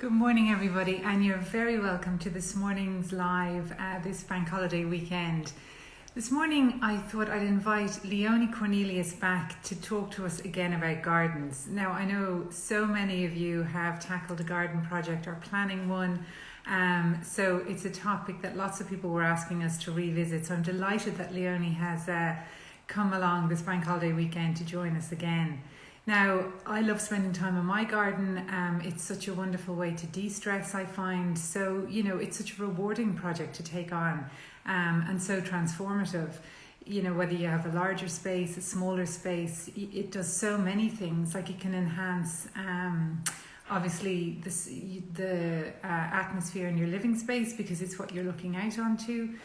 Good morning, everybody, and you're very welcome to this morning's live this bank holiday weekend. This morning I thought I'd invite Leonie Cornelius back to talk to us again about gardens. Now, I know so many of you have tackled a garden project or planning one, so it's a topic that lots of people were asking us to revisit. So I'm delighted that Leonie has come along this bank holiday weekend to join us again. Now, I love spending time in my garden. It's such a wonderful way to de-stress, I find. So, you know, it's such a rewarding project to take on and so transformative. You know, whether you have a larger space, a smaller space, it does so many things. Like it can enhance, obviously, the atmosphere in your living space because it's what you're looking out onto.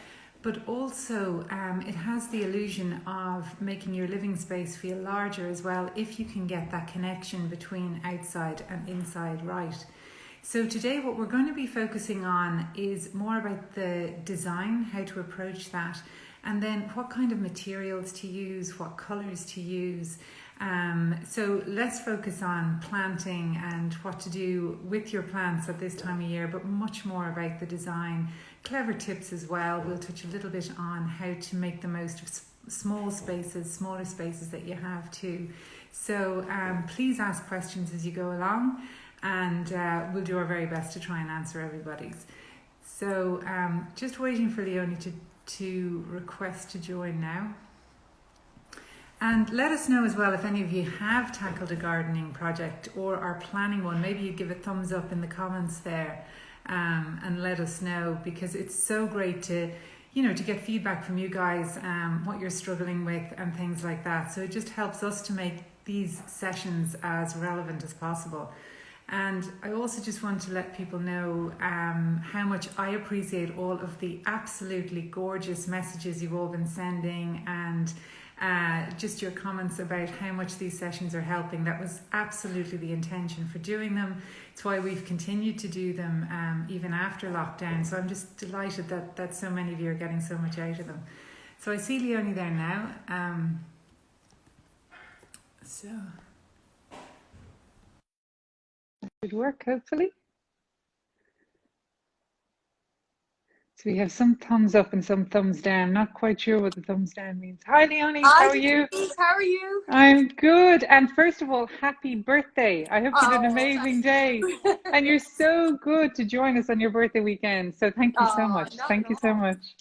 But also it has the illusion of making your living space feel larger as well if you can get that connection between outside and inside right. So today what we're going to be focusing on is more about the design, how to approach that, and then what kind of materials to use, what colours to use. So let's focus on planting and what to do with your plants at this time of year, but much more about the design, clever tips as well. We'll touch a little bit on how to make the most of smaller spaces that you have too. So please ask questions as you go along, and we'll do our very best to try and answer everybody's. So just waiting for Leonie to request to join now. And let us know as well if any of you have tackled a gardening project or are planning one. Maybe you give a thumbs up in the comments there and let us know, because it's so great to, you know, to get feedback from you guys, what you're struggling with and things like that. So it just helps us to make these sessions as relevant as possible. And I also just want to let people know how much I appreciate all of the absolutely gorgeous messages you've all been sending, and just your comments about how much these sessions are helping. That was absolutely the intention for doing them. It's why we've continued to do them even after lockdown. So I'm just delighted that so many of you are getting so much out of them. So I see Leonie there now. So that should work, hopefully. So we have some thumbs up and some thumbs down. Not quite sure what the thumbs down means. Hi, Leonie. How are you? Denise, how are you? I'm good. And first of all, happy birthday. I hope you had an amazing day. And you're so good to join us on your birthday weekend. So thank you so much. Thank you so much.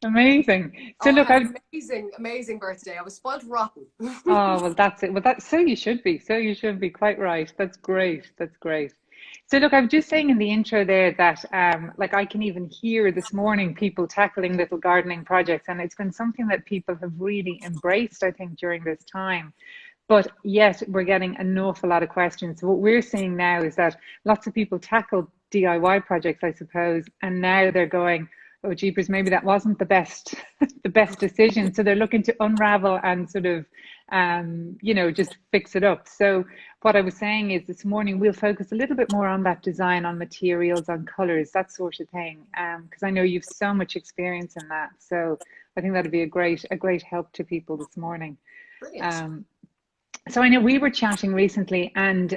Amazing. So look, amazing birthday. I was spoiled rotten. Oh, well, that's it. Well, so you should be. So you should be quite right. That's great. That's great. So look, I was just saying in the intro there that like I can even hear this morning people tackling little gardening projects, and it's been something that people have really embraced, I think, during this time. But yet we're getting an awful lot of questions. So what we're seeing now is that lots of people tackle DIY projects, I suppose, and now they're going, oh jeepers, maybe that wasn't the best the best decision. So they're looking to unravel and sort of you know, just fix it up. So what I was saying is this morning we'll focus a little bit more on that design, on materials, on colors, that sort of thing, because I know you've so much experience in that. So I think that'd be a great help to people this morning. Brilliant. So I know we were chatting recently, and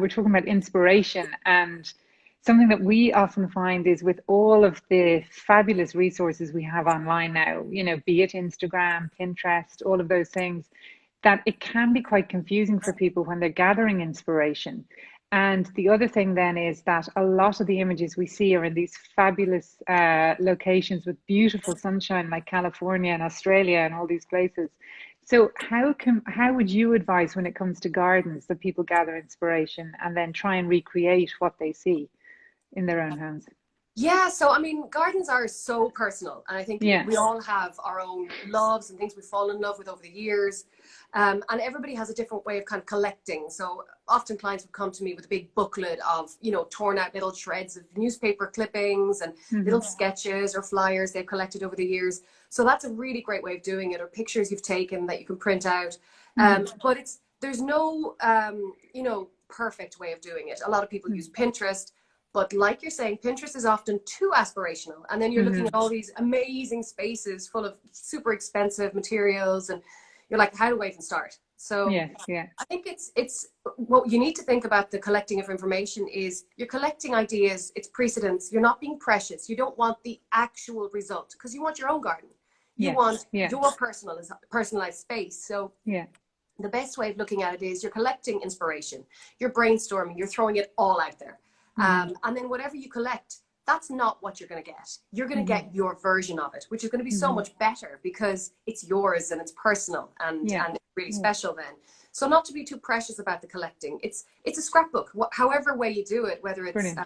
we're talking about inspiration, and something that we often find is with all of the fabulous resources we have online now, you know, be it Instagram, Pinterest, all of those things, that it can be quite confusing for people when they're gathering inspiration. And the other thing then is that a lot of the images we see are in these fabulous locations with beautiful sunshine, like California and Australia and all these places. So how would you advise when it comes to gardens that people gather inspiration and then try and recreate what they see in their own hands? Yeah, so I mean, gardens are so personal, and I think we all have our own loves and things we've fallen in love with over the years, and everybody has a different way of kind of collecting. So often clients would come to me with a big booklet of, you know, torn out little shreds of newspaper clippings and little sketches or flyers they've collected over the years. So that's a really great way of doing it, or pictures you've taken that you can print out. But there's no you know, perfect way of doing it. A lot of people use Pinterest. But like you're saying, Pinterest is often too aspirational. And then you're looking at all these amazing spaces full of super expensive materials and, you're like, how do I even start? So I think it's what you need to think about the collecting of information is you're collecting ideas, it's precedents, you're not being precious. You don't want the actual result because you want your own garden. You want your personalized space. So the best way of looking at it is you're collecting inspiration, you're brainstorming, you're throwing it all out there. And then whatever you collect, that's not what you're going to get. You're going to get your version of it, which is going to be so much better because it's yours and it's personal and it's really special then. So not to be too precious about the collecting. It's a scrapbook, however way you do it, whether it's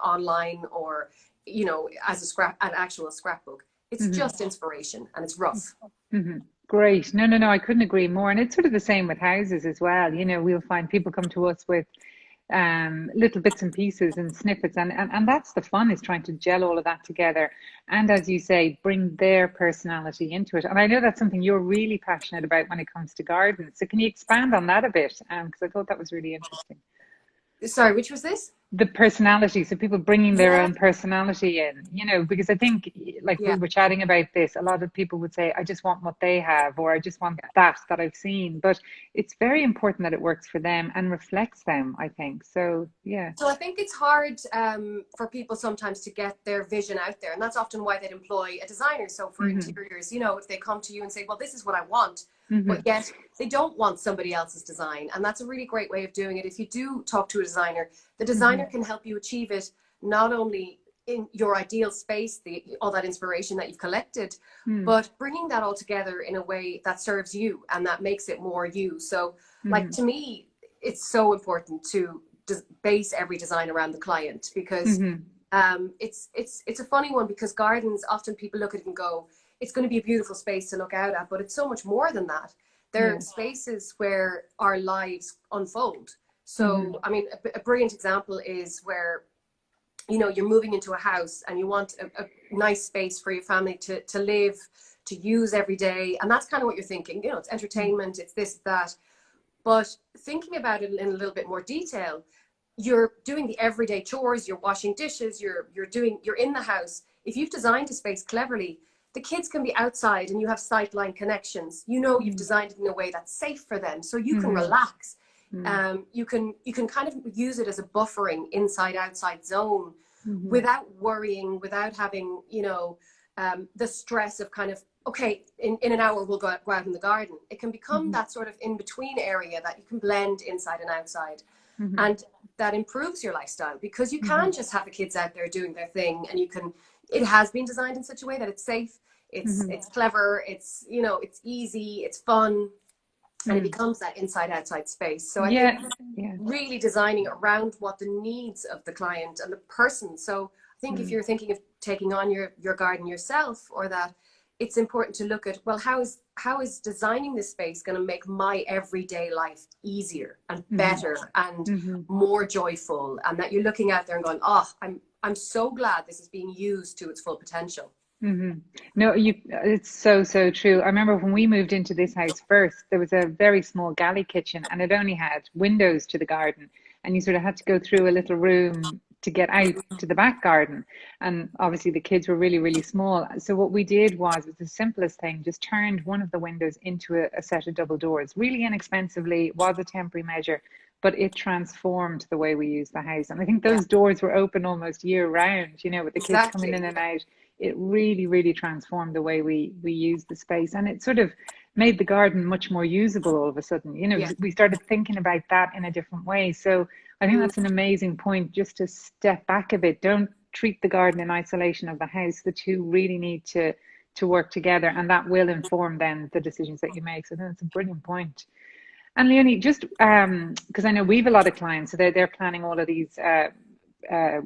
online or, you know, as an actual scrapbook. It's just inspiration and it's rough. Great. No, I couldn't agree more. And it's sort of the same with houses as well. You know, we'll find people come to us with little bits and pieces and snippets, and that's the fun, is trying to gel all of that together and, as you say, bring their personality into it. And I know that's something you're really passionate about when it comes to gardens, so can you expand on that a bit, because I thought that was really interesting. Sorry, which was this? The personality, so people bringing their own personality in, you know, because I think, like we were chatting about this, a lot of people would say, I just want what they have, or I just want that I've seen. But it's very important that it works for them and reflects them, I think. So, So I think it's hard for people sometimes to get their vision out there. And that's often why they'd employ a designer. So for interiors, you know, if they come to you and say, well, this is what I want, but yet they don't want somebody else's design. And that's a really great way of doing it. If you do talk to a designer, the designer can help you achieve it, not only in your ideal space, all that inspiration that you've collected, but bringing that all together in a way that serves you and that makes it more you. So like, to me, it's so important to base every design around the client, because it's a funny one, because gardens, often people look at it and go, it's going to be a beautiful space to look out at, but it's so much more than that. They're spaces where our lives unfold. So, I mean, a brilliant example is where, you know, you're moving into a house and you want a nice space for your family to live, to use every day. And that's kind of what you're thinking, you know, it's entertainment, it's this, that. But thinking about it in a little bit more detail, you're doing the everyday chores, you're washing dishes, you're in the house. If you've designed a space cleverly, the kids can be outside and you have sightline connections. You know, you've designed it in a way that's safe for them, so you can relax. You can kind of use it as a buffering inside-outside zone without worrying, without having, you know, the stress of kind of, okay, in an hour we'll go out in the garden. It can become that sort of in-between area that you can blend inside and outside. And that improves your lifestyle, because you can just have the kids out there doing their thing, and it has been designed in such a way that it's safe, it's clever, it's, you know, it's easy, it's fun, and it becomes that inside outside space. So I think really designing around what the needs of the client and the person. So I think if you're thinking of taking on your garden yourself, or that, it's important to look at, well, how is designing this space going to make my everyday life easier and better and more joyful, and that you're looking out there and going, oh, I'm so glad this is being used to its full potential. No, it's so true. I remember when we moved into this house first, there was a very small galley kitchen, and it only had windows to the garden, and you sort of had to go through a little room to get out to the back garden. And obviously the kids were really, really small. So what we did was the simplest thing, just turned one of the windows into a set of double doors, really inexpensively. It was a temporary measure, but it transformed the way we use the house. And I think those doors were open almost year round, you know, with the kids coming in and out. It really, really transformed the way we use the space. And it sort of made the garden much more usable all of a sudden. You know, we started thinking about that in a different way. So I think that's an amazing point, just to step back a bit. Don't treat the garden in isolation of the house. The two really need to work together, and that will inform then the decisions that you make. So I think that's a brilliant point. And Leonie, just because I know we've a lot of clients, so they're planning all of these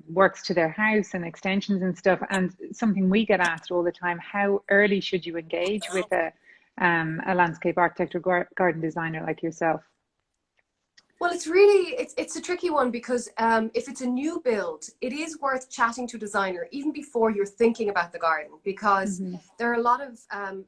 works to their house and extensions and stuff. And something we get asked all the time: how early should you engage with a landscape architect or garden designer like yourself? Well, it's really, it's a tricky one, because if it's a new build, it is worth chatting to a designer even before you're thinking about the garden, because there are a lot of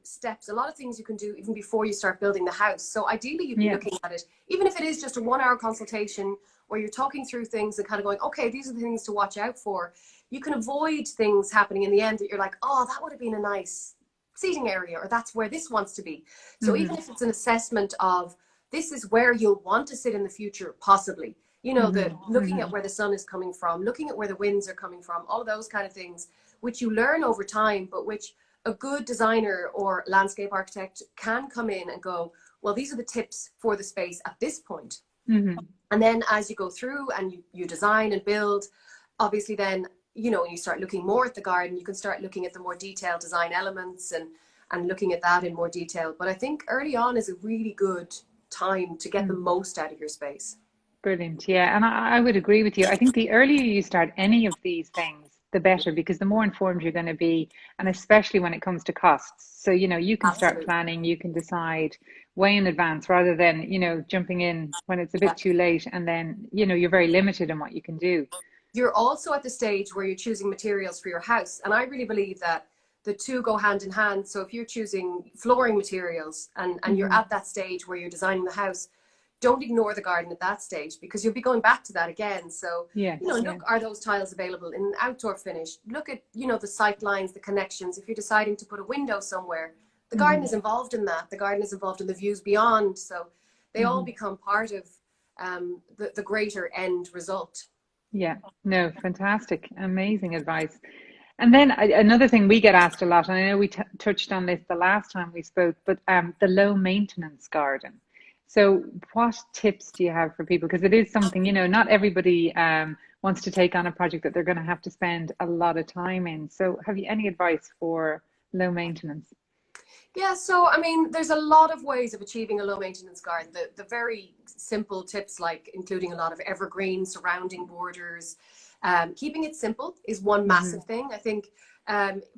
steps, a lot of things you can do even before you start building the house. So ideally you'd be looking at it, even if it is just a 1-hour consultation where you're talking through things and kind of going, okay, these are the things to watch out for. You can avoid things happening in the end that you're like, oh, that would have been a nice seating area, or that's where this wants to be. So even if it's an assessment of this is where you'll want to sit in the future, possibly, you know, the looking at where the sun is coming from, looking at where the winds are coming from, all of those kind of things, which you learn over time, but which a good designer or landscape architect can come in and go, well, these are the tips for the space at this point. And then as you go through and you design and build, obviously then, you know, when you start looking more at the garden, you can start looking at the more detailed design elements and looking at that in more detail. But I think early on is a really good time to get the most out of your space. Brilliant. Yeah. And I would agree with you. I think the earlier you start any of these things, the better, because the more informed you're going to be, and especially when it comes to costs. So, you know, you can start planning, you can decide way in advance rather than, you know, jumping in when it's a bit too late, and then, you know, you're very limited in what you can do. You're also at the stage where you're choosing materials for your house. And I really believe that the two go hand in hand. So if you're choosing flooring materials and you're at that stage where you're designing the house, don't ignore the garden at that stage, because you'll be going back to that again. So, you know, look, are those tiles available in an outdoor finish? Look at, you know, the sight lines, the connections. If you're deciding to put a window somewhere, the garden is involved in that. The garden is involved in the views beyond. So they all become part of the greater end result. Yeah, no, fantastic. Amazing advice. And then another thing we get asked a lot, and I know we touched on this the last time we spoke, but the low maintenance garden. So what tips do you have for people? Because it is something, you know, not everybody wants to take on a project that they're going to have to spend a lot of time in. So have you any advice for low maintenance? Yeah, so I mean, there's a lot of ways of achieving a low maintenance garden. The very simple tips, like including a lot of evergreen surrounding borders, keeping it simple is one massive thing. I think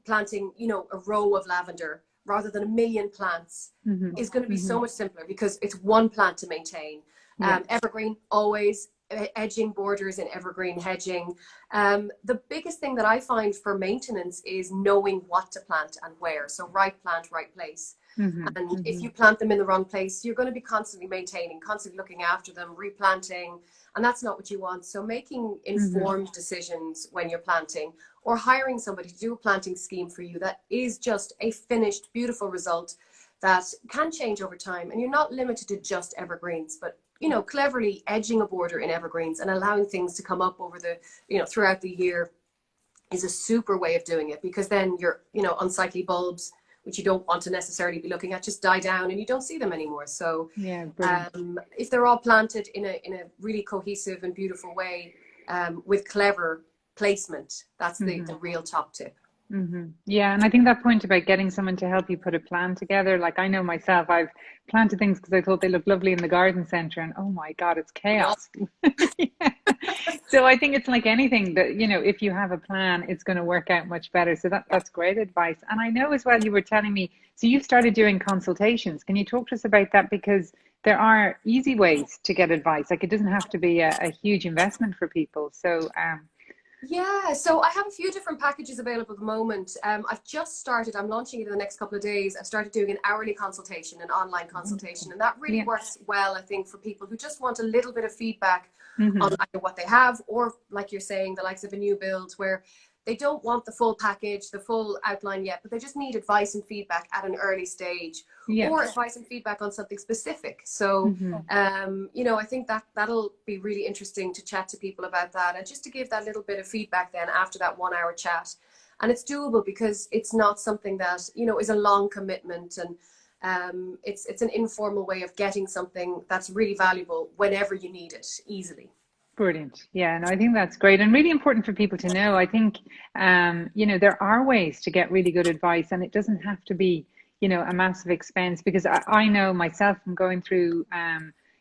planting, you know, a row of lavender rather than a million plants is going to be so much simpler, because it's one plant to maintain. Evergreen, always edging borders and evergreen hedging. The biggest thing that I find for maintenance is knowing what to plant and where. So right plant, right place. And if you plant them in the wrong place, you're going to be constantly maintaining, constantly looking after them, replanting, and that's not what you want. So making informed decisions when you're planting, or hiring somebody to do a planting scheme for you that is just a finished, beautiful result that can change over time. And you're not limited to just evergreens, but, you know, cleverly edging a border in evergreens and allowing things to come up over the, you know, throughout the year is a super way of doing it, because then your, you know, unsightly bulbs, which you don't want to necessarily be looking at, just die down and you don't see them anymore. So if they're all planted in a really cohesive and beautiful way, with clever placement, that's the real top tip. Yeah, and I think that point about getting someone to help you put a plan together, like I know myself, I've planted things because I thought they looked lovely in the garden centre, and oh my God, it's chaos. So I think it's like anything that, you know, if you have a plan, it's going to work out much better. So that's great advice. And I know as well, you were telling me, so you've started doing consultations. Can you talk to us about that? Because there are easy ways to get advice. Like it doesn't have to be a huge investment for people. So yeah, so I have a few different packages available at the moment. I've just started, I'm launching it in the next couple of days. I've started doing an hourly consultation, an online consultation, and that really works well, I think, for people who just want a little bit of feedback on either what they have, or like you're saying, the likes of a new build where they don't want the full package, the full outline yet, but they just need advice and feedback at an early stage, or advice and feedback on something specific. So, you know, I think that'll be really interesting to chat to people about that, and just to give that little bit of feedback then after that 1 hour chat. And it's doable because it's not something that, you know, is a long commitment, and it's an informal way of getting something that's really valuable whenever you need it easily. Brilliant. Yeah, no, I think that's great and really important for people to know. I think, you know, there are ways to get really good advice, and it doesn't have to be, you know, a massive expense, because I know myself from going through,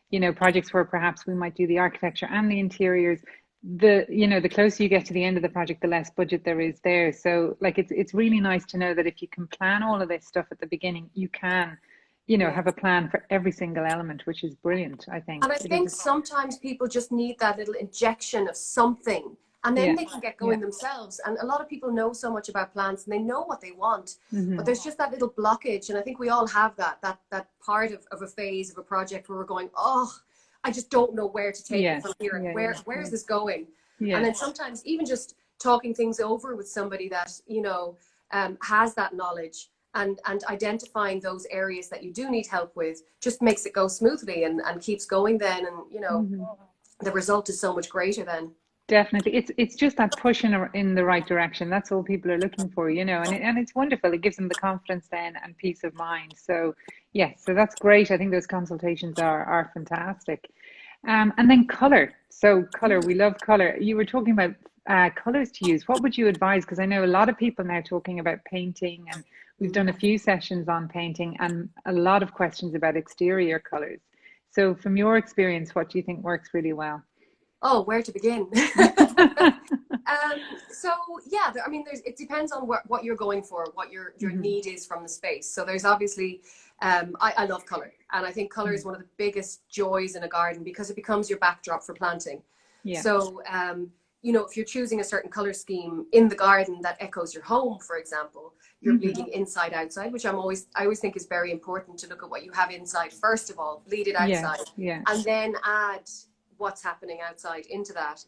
you know, projects where perhaps we might do the architecture and the interiors, you know, the closer you get to the end of the project, the less budget there is there. So like, it's really nice to know that if you can plan all of this stuff at the beginning, you can, you know, have a plan for every single element, which is brilliant, I think. And I think sometimes people just need that little injection of something, and then they can get going themselves. And a lot of people know so much about plants and they know what they want, but there's just that little blockage. And I think we all have that part of a phase of a project where we're going, oh, I just don't know where to take it from here, and where is this going? And then sometimes even just talking things over with somebody that, you know, has that knowledge, and identifying those areas that you do need help with just makes it go smoothly and keeps going then. And, you know, the result is so much greater then. Definitely. It's just that push in the right direction. That's all people are looking for, you know, and it's wonderful. It gives them the confidence then and peace of mind. So yes, so that's great. I think those consultations are fantastic. And then color. So color, we love color. You were talking about colors to use. What would you advise? Because I know a lot of people now talking about painting, and we've done a few sessions on painting and a lot of questions about exterior colors. So from your experience, what do you think works really well? Oh, where to begin? So yeah, I mean, it depends on what you're going for, what your need is from the space. So there's obviously, I love color, and I think color is one of the biggest joys in a garden because it becomes your backdrop for planting. Yeah. So, you know, if you're choosing a certain color scheme in the garden that echoes your home, for example, you're bleeding inside outside, which I always think is very important to look at what you have inside first of all, bleed it outside, and then add what's happening outside into that.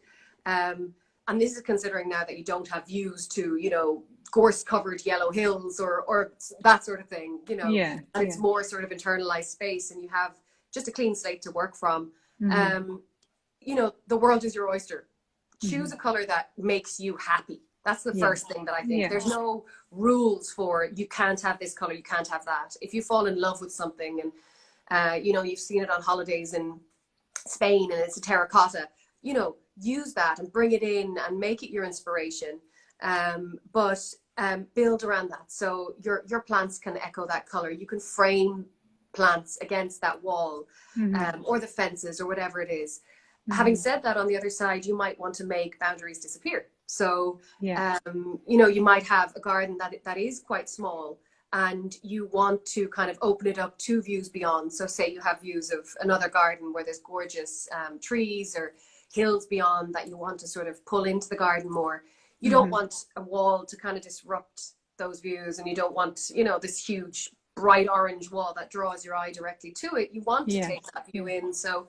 And this is considering now that you don't have views to, you know, gorse covered yellow hills or that sort of thing, you know, and it's more sort of internalized space and you have just a clean slate to work from. You know, the world is your oyster. Choose a color that makes you happy. That's the first thing that I think. There's no rules for you can't have this color, you can't have that. If you fall in love with something and, you know, you've seen it on holidays in Spain and it's a terracotta, you know, use that and bring it in and make it your inspiration, but build around that so your plants can echo that color. You can frame plants against that wall, or the fences or whatever it is. Having said that, on the other side you might want to make boundaries disappear. So you know, you might have a garden that is quite small and you want to kind of open it up to views beyond. So say you have views of another garden where there's gorgeous trees or hills beyond that you want to sort of pull into the garden more. You don't want a wall to kind of disrupt those views, and you don't want, you know, this huge bright orange wall that draws your eye directly to it. You want to take that view in. So,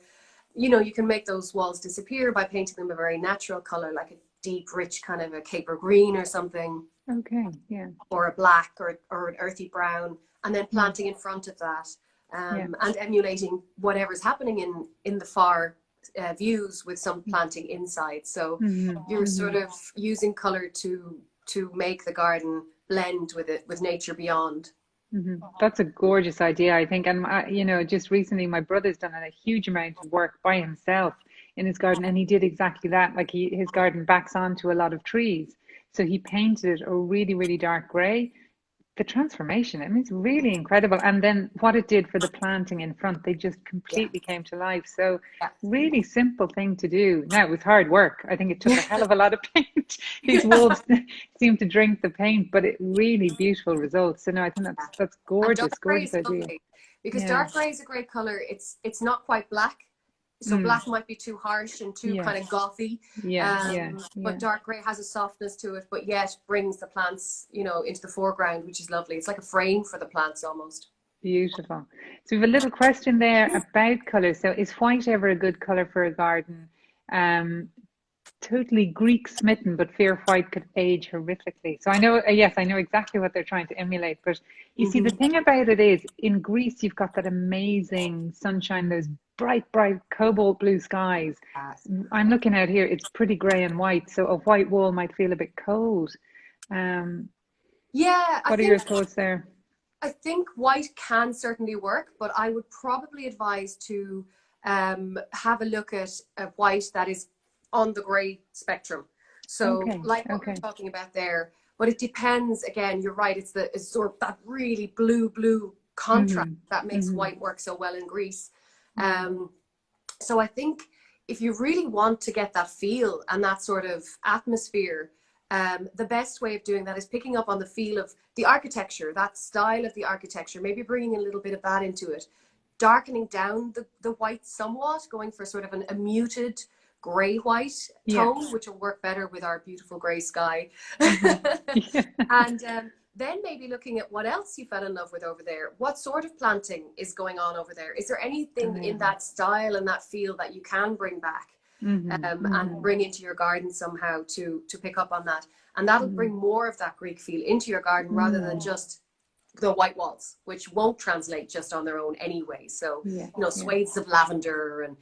you know, you can make those walls disappear by painting them a very natural color, like a deep, rich kind of a caper green or something. Okay, yeah. Or a black or an earthy brown, and then planting in front of that, and emulating whatever's happening in the far views with some planting inside. So you're sort of using color to make the garden blend with nature beyond. That's a gorgeous idea, I think. And you know, just recently my brother's done a huge amount of work by himself in his garden, and he did exactly that. Like his garden backs onto a lot of trees, so he painted it a really, really dark gray. The transformation, I mean, it's really incredible. And then what it did for the planting in front, they just completely came to life. So really simple thing to do. Now, it was hard work. I think it took a hell of a lot of paint. These walls seem to drink the paint, but it really beautiful results. So no, I think that's gorgeous, gorgeous idea. Because dark gray is a great color. It's not quite black. So black might be too harsh and too kind of gothy. But dark grey has a softness to it, but yet brings the plants, you know, into the foreground, which is lovely. It's like a frame for the plants almost. Beautiful. So we have a little question there about colour. So is white ever a good colour for a garden? Totally Greek smitten, but fear white could age horrifically. So I know, yes, I know exactly what they're trying to emulate. But you see, the thing about it is, in Greece, you've got that amazing sunshine, those bright cobalt blue skies. I'm looking out here, it's pretty grey and white. So a white wall might feel a bit cold. What are your thoughts there? I think white can certainly work, but I would probably advise to have a look at a white that is on the grey spectrum. So like what we're talking about there, but it depends. Again, you're right, it's sort of that really blue contrast that makes white work so well in Greece. So I think if you really want to get that feel and that sort of atmosphere, the best way of doing that is picking up on the feel of the architecture, that style of the architecture, maybe bringing a little bit of that into it, darkening down the white somewhat, going for sort of a muted grey white tone, which will work better with our beautiful grey sky. And then maybe looking at what else you fell in love with over there. What sort of planting is going on over there? Is there anything in that style and that feel that you can bring back and bring into your garden somehow to pick up on that? And that'll bring more of that Greek feel into your garden rather than just the white walls, which won't translate just on their own anyway. So, swathes of lavender and,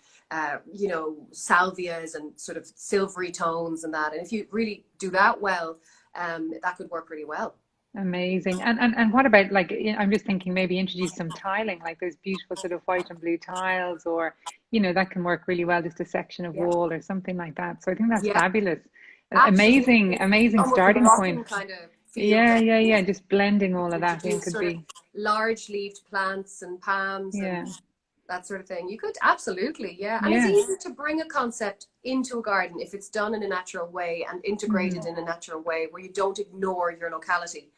salvias and sort of silvery tones and that. And if you really do that well, that could work really well. Amazing. And what about, like, I'm just thinking maybe introduce some tiling, like those beautiful sort of white and blue tiles, or, that can work really well, just a section of wall or something like that. So I think that's fabulous. Absolutely. Amazing starting point. Kind of yeah. Just blending all of that in could be large leaved plants and palms and that sort of thing. You could absolutely, and it's easy to bring a concept into a garden if it's done in a natural way and integrated in a natural way where you don't ignore your locality.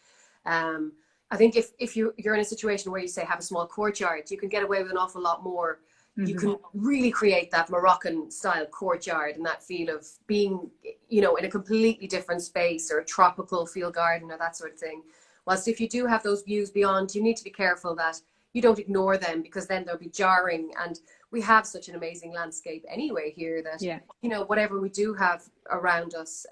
I think if you're in a situation where you say have a small courtyard, you can get away with an awful lot more. You can really create that Moroccan style courtyard and that feel of being, in a completely different space, or a tropical feel garden or that sort of thing. Whilst if you do have those views beyond, you need to be careful that you don't ignore them, because then they'll be jarring. And we have such an amazing landscape anyway here that, whatever we do have around us,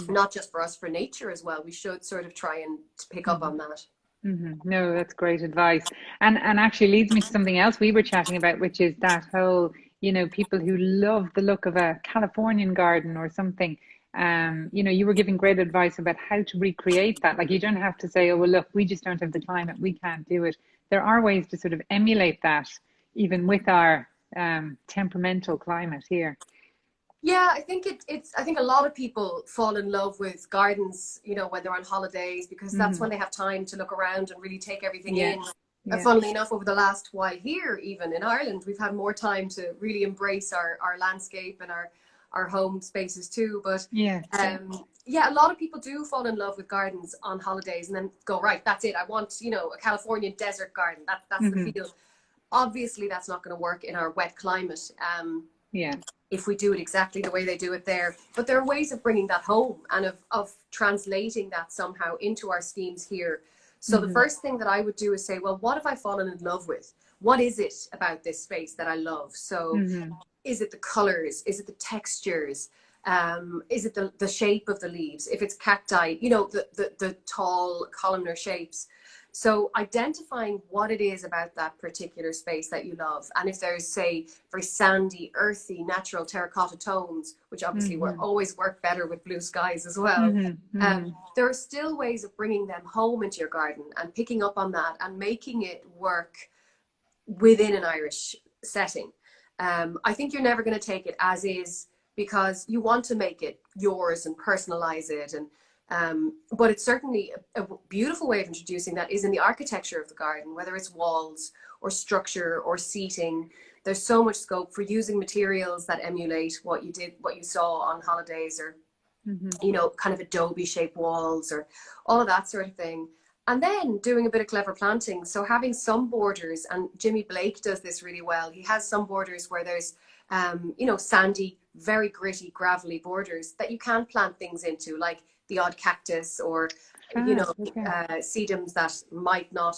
not just for us, for nature as well, we should sort of try and pick up on that. No, that's great advice. And actually leads me to something else we were chatting about, which is that whole, people who love the look of a Californian garden or something. You were giving great advice about how to recreate that. Like, you don't have to say, oh, well, look, we just don't have the climate, we can't do it. There are ways to sort of emulate that, even with our temperamental climate here. Yeah, I think I think a lot of people fall in love with gardens, when they're on holidays, because that's when they have time to look around and really take everything in. Funnily enough, over the last while here, even in Ireland, we've had more time to really embrace our landscape and our home spaces too. But a lot of people do fall in love with gardens on holidays and then go, right, that's it. I want, a Californian desert garden. That's the feel. Obviously, that's not going to work in our wet climate. If we do it exactly the way they do it there. But there are ways of bringing that home and of translating that somehow into our schemes here. So the first thing that I would do is say, well, what have I fallen in love with? What is it about this space that I love? So is it the colors? Is it the textures? Is it the shape of the leaves? If it's cacti, the tall columnar shapes. So identifying what it is about that particular space that you love. And if there's, say, very sandy, earthy, natural terracotta tones, which obviously will always work better with blue skies as well, there are still ways of bringing them home into your garden and picking up on that and making it work within an Irish setting. I think you're never going to take it as is, because you want to make it yours and personalize it. But it's certainly a beautiful way of introducing that is in the architecture of the garden, whether it's walls or structure or seating. There's so much scope for using materials that emulate what you saw on holidays, or, kind of adobe shaped walls or all of that sort of thing. And then doing a bit of clever planting. So having some borders, and Jimmy Blake does this really well. He has some borders where there's, sandy, very gritty, gravelly borders that you can plant things into, like the odd cactus or, sedums that might not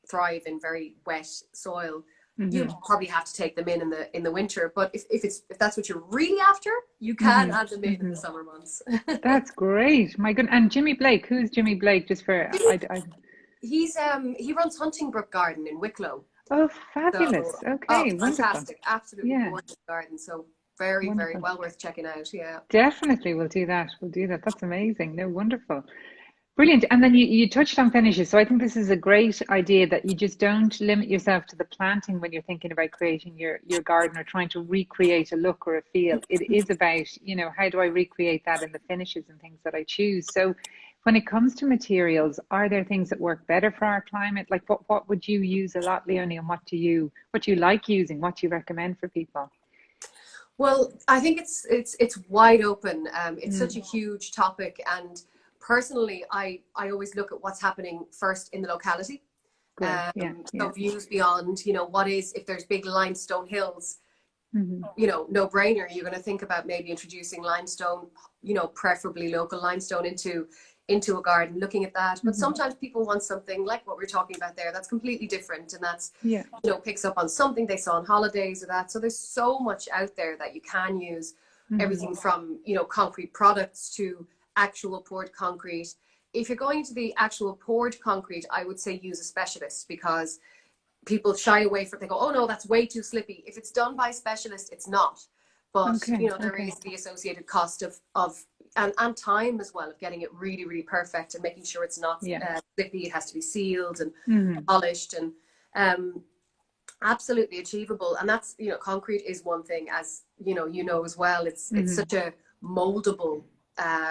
thrive in very wet soil. You probably have to take them in the winter. But if that's what you're really after, you can add them in the summer months. That's great. My goodness. And Jimmy Blake, who's Jimmy Blake? Just for he runs Hunting Brook Garden in Wicklow. Oh, fabulous. So, okay, fantastic. Absolutely gorgeous garden. So very, very well worth checking out. Yeah. Definitely, we'll do that. That's amazing. No, wonderful. Brilliant. And then you touched on finishes. So I think this is a great idea, that you just don't limit yourself to the planting when you're thinking about creating your garden or trying to recreate a look or a feel. It is about, how do I recreate that in the finishes and things that I choose? So when it comes to materials, are there things that work better for our climate? Like what would you use a lot, Leonie, and what do you like using? What do you recommend for people? Well, I think it's wide open. It's such a huge topic, and personally, I always look at what's happening first in the locality. So views beyond, what is, if there's big limestone hills, no brainer. You're going to think about maybe introducing limestone, preferably local limestone into a garden, looking at that. But sometimes people want something like what we're talking about there that's completely different, and that's picks up on something they saw on holidays or that. So there's so much out there that you can use, everything from concrete products to actual poured concrete. if you're going to the actual poured concrete, I would say use a specialist, because people shy away from it. They go, oh no, that's way too slippy. If it's done by a specialist, it's not. But there is the associated cost of and time as well, of getting it really, really perfect and making sure it's not slippy. It has to be sealed and polished, and absolutely achievable. And that's, concrete is one thing, as as well. It's such a moldable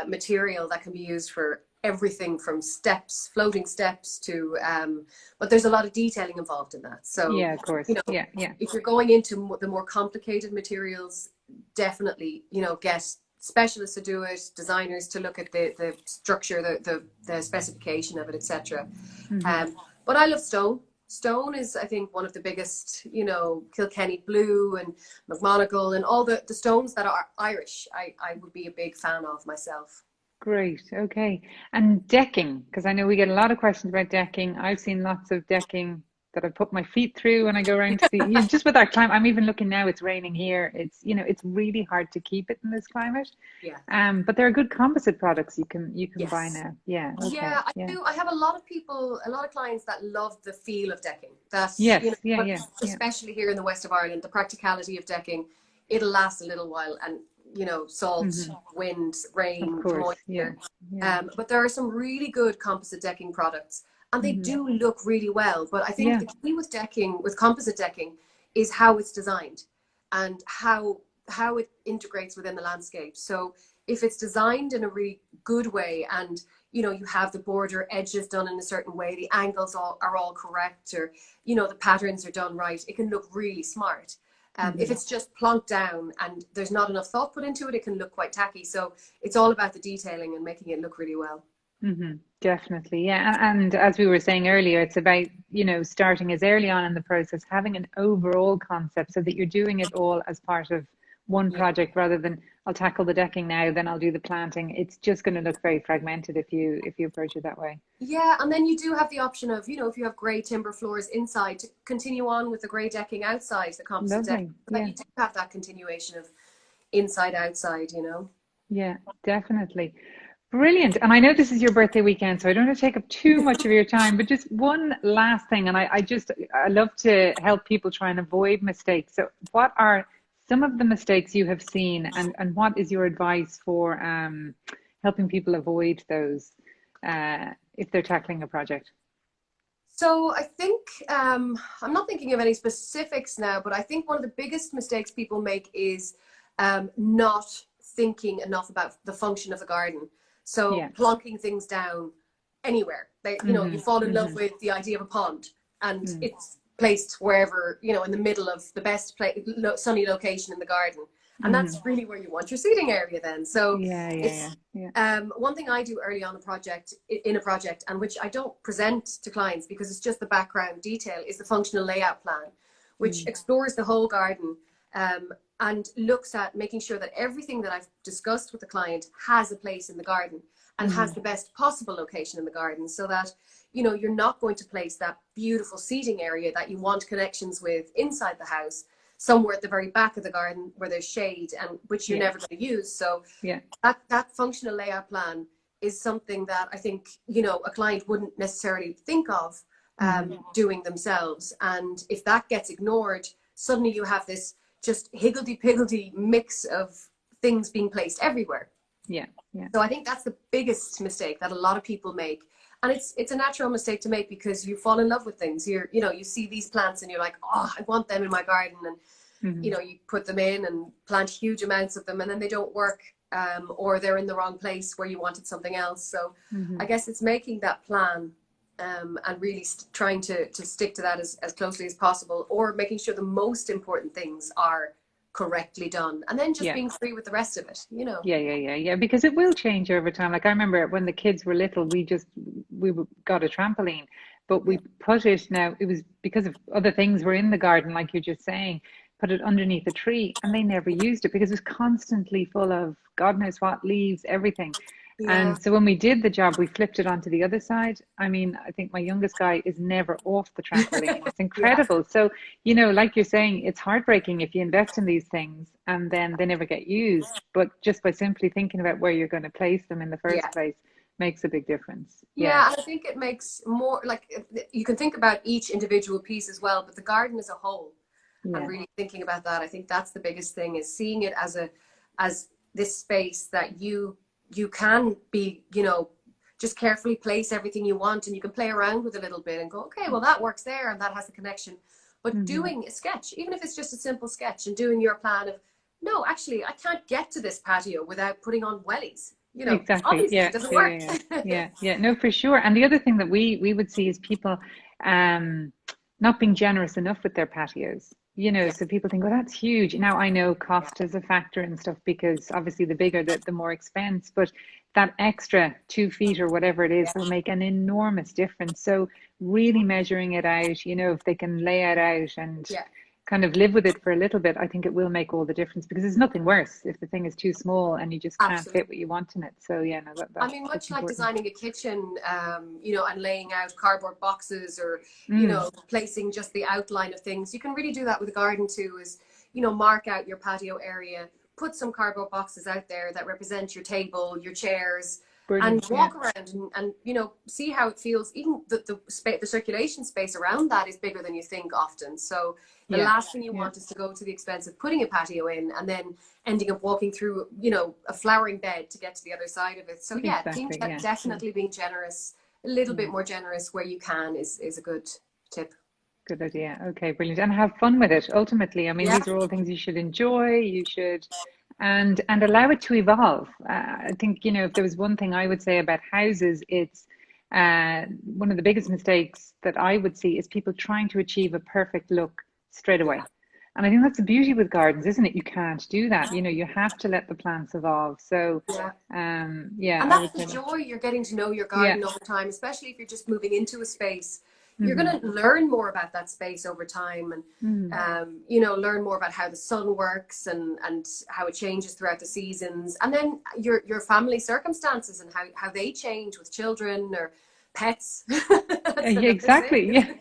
material that can be used for everything from floating steps to but there's a lot of detailing involved in that. So of course, if you're going into the more complicated materials, definitely get specialists to do it, designers to look at the structure, the specification of it, etc. But I love stone is, I think, one of the biggest, Kilkenny Blue and McMonagall and all the stones that are Irish, I would be a big fan of myself. Great. Okay. And decking, because I know we get a lot of questions about decking. I've seen lots of decking that I put my feet through when I go around to see, just with that climate. I'm even looking now, it's raining here. It's, it's really hard to keep it in this climate. Yeah. But there are good composite products you can yes. buy now. Yeah. Okay. Yeah, I do. I have a lot of clients that love the feel of decking. That's, especially here in the west of Ireland, the practicality of decking. It'll last a little while, and salt, wind, rain, moisture. But there are some really good composite decking products, and they do look really well. But I think the key with composite decking, is how it's designed and how it integrates within the landscape. So if it's designed in a really good way, and you have the border edges done in a certain way, the angles are all correct, or the patterns are done right, it can look really smart. If it's just plonked down and there's not enough thought put into it, it can look quite tacky. So it's all about the detailing and making it look really well. Definitely. Yeah. And as we were saying earlier, it's about, starting as early on in the process, having an overall concept so that you're doing it all as part of one project, rather than I'll tackle the decking now, then I'll do the planting. It's just going to look very fragmented if you approach it that way. Yeah, and then you do have the option of, if you have grey timber floors inside, to continue on with the grey decking outside, the composite decking. But you do have that continuation of inside outside, Yeah, definitely. Brilliant. And I know this is your birthday weekend, so I don't want to take up too much of your time, but just one last thing. And I love to help people try and avoid mistakes. So what are some of the mistakes you have seen, and what is your advice for helping people avoid those if they're tackling a project? So I think, I'm not thinking of any specifics now, but I think one of the biggest mistakes people make is not thinking enough about the function of the garden. So plonking things down anywhere. You fall in love with the idea of a pond, and it's placed wherever, in the middle of the best sunny location in the garden. And that's really where you want your seating area then. So one thing I do early on in a project, and which I don't present to clients because it's just the background detail, is the functional layout plan, which explores the whole garden and looks at making sure that everything that I've discussed with the client has a place in the garden and has the best possible location in the garden, so that you're not going to place that beautiful seating area that you want connections with inside the house somewhere at the very back of the garden where there's shade, and which you're never going to use. So that functional layout plan is something that I think a client wouldn't necessarily think of doing themselves. And if that gets ignored, suddenly you have this just higgledy-piggledy mix of things being placed everywhere. So I think that's the biggest mistake that a lot of people make. And it's a natural mistake to make, because you fall in love with things. You see these plants and you're like, oh, I want them in my garden. And, you put them in and plant huge amounts of them, and then they don't work, or they're in the wrong place where you wanted something else. So I guess it's making that plan and really trying to stick to that as closely as possible, or making sure the most important things are correctly done, and then just being free with the rest of it, because it will change over time. Like I remember when the kids were little, we got a trampoline, but we put it, now it was because of other things were in the garden, like you're just saying, put it underneath a tree, and they never used it because it was constantly full of God knows what, leaves, everything. And so when we did the job, we flipped it onto the other side. I mean, I think my youngest guy is never off the trampoline. It's incredible. So, like you're saying, it's heartbreaking if you invest in these things and then they never get used. But just by simply thinking about where you're going to place them in the first place, makes a big difference. Yeah, and I think it makes more, like, you can think about each individual piece as well, but the garden as a whole, and really thinking about that, I think that's the biggest thing, is seeing it as this space that you can be, you know, just carefully place everything you want, and you can play around with a little bit and go, okay, well, that works there and that has a connection. But doing a sketch, even if it's just a simple sketch, and doing your plan of, no, actually, I can't get to this patio without putting on wellies. You know, Exactly. obviously it doesn't work. No, for sure. And the other thing that we would see is people not being generous enough with their patios. You know, so people think, well, that's huge. Now, I know cost is a factor and stuff, because obviously the bigger, the more expense, but that extra 2 feet or whatever it is will make an enormous difference. So really measuring it out, you know, if they can lay it out and kind of live with it for a little bit, I think it will make all the difference, because there's nothing worse if the thing is too small and you just can't fit what you want in it. So yeah, no, I mean, much like designing a kitchen, you know, and laying out cardboard boxes, or, you know, placing just the outline of things, you can really do that with a garden too, is, you know, mark out your patio area, put some cardboard boxes out there that represent your table, your chairs, and walk around and, you know, see how it feels. Even the circulation space around that is bigger than you think often. So the last thing you want is to go to the expense of putting a patio in and then ending up walking through, you know, a flowering bed to get to the other side of it. So definitely being generous, a little bit more generous where you can is a good tip. Good idea. Okay, brilliant. And have fun with it. Ultimately, I mean, these are all things you should enjoy. You should, and allow it to evolve. I think, you know, if there was one thing I would say about houses, it's one of the biggest mistakes that I would see is people trying to achieve a perfect look straight away. And I think that's the beauty with gardens, isn't it? You can't do that. You know, you have to let the plants evolve. So, and that's the joy. You're getting to know your garden over time, especially if you're just moving into a space. You're going to learn more about that space over time, and you know, learn more about how the sun works and how it changes throughout the seasons, and then your family circumstances and how they change with children or pets. Exactly.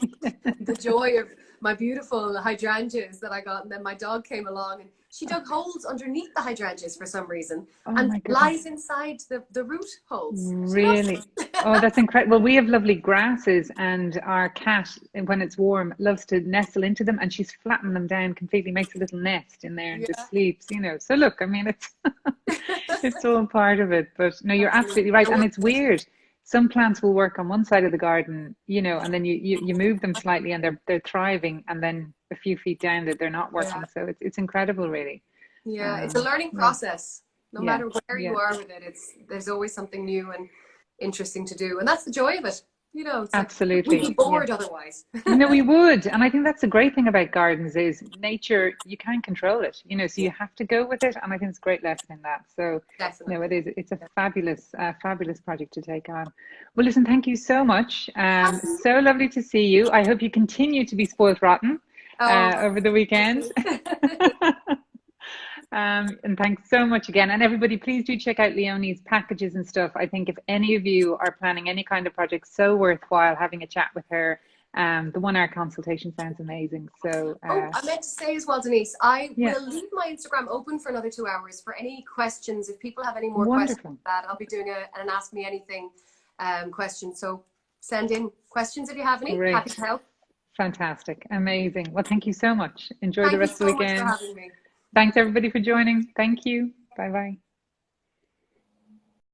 The joy of my beautiful hydrangeas that I got, and then my dog came along and she dug holes underneath the hydrangeas for some reason, and lies inside the root holes. Really? Oh, that's incredible. Well, we have lovely grasses, and our cat, when it's warm, loves to nestle into them, and she's flattened them down completely, makes a little nest in there and just sleeps, you know. So look, I mean, it's it's all part of it. But no, you're absolutely right. And it's weird. Some plants will work on one side of the garden, you know, and then you move them slightly and they're thriving, and then a few feet down that they're not working. So it's incredible, really. Yeah, it's a learning process. No matter where you are with it, there's always something new and interesting to do, and that's the joy of it. You know, it's absolutely. We'd be bored otherwise. No, we would. And I think that's the great thing about gardens is nature, you can't control it, you know, so you have to go with it. And I think it's a great lesson in that. So definitely. No, it is. It's a fabulous project to take on. Well, listen, thank you so much. So lovely to see you. I hope you continue to be spoiled rotten over the weekend. And thanks so much again. And everybody, please do check out Leonie's packages and stuff. I think if any of you are planning any kind of project, so worthwhile having a chat with her. The 1 hour consultation sounds amazing. So I meant to say as well, Denise, I will leave my Instagram open for another 2 hours for any questions. If people have any more questions, that I'll be doing an Ask Me Anything question. So send in questions if you have any. Great. Happy to help. Fantastic. Amazing. Well, thank you so much. Enjoy the rest of the weekend. Thank you so much for having me. Thanks everybody for joining. Thank you. Bye bye.